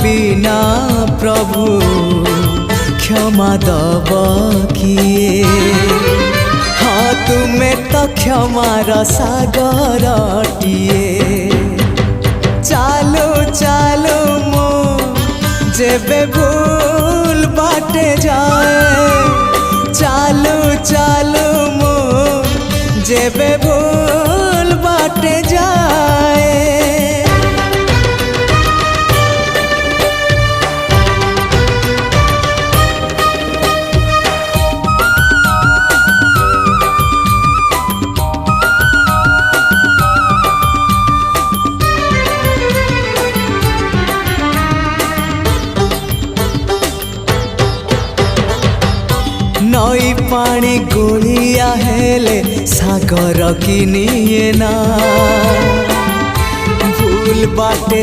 बिना प्रभु क्षमा दब किए। हाँ तुम्हें तो क्षमार सागरटिए। चालू चालू मो जेबे भूल बाटे जाए। चालू चालू मो जेबे भूल बाटे जाए। नई पानी गोलिया हेले सागर किनिए ना। भूल बाटे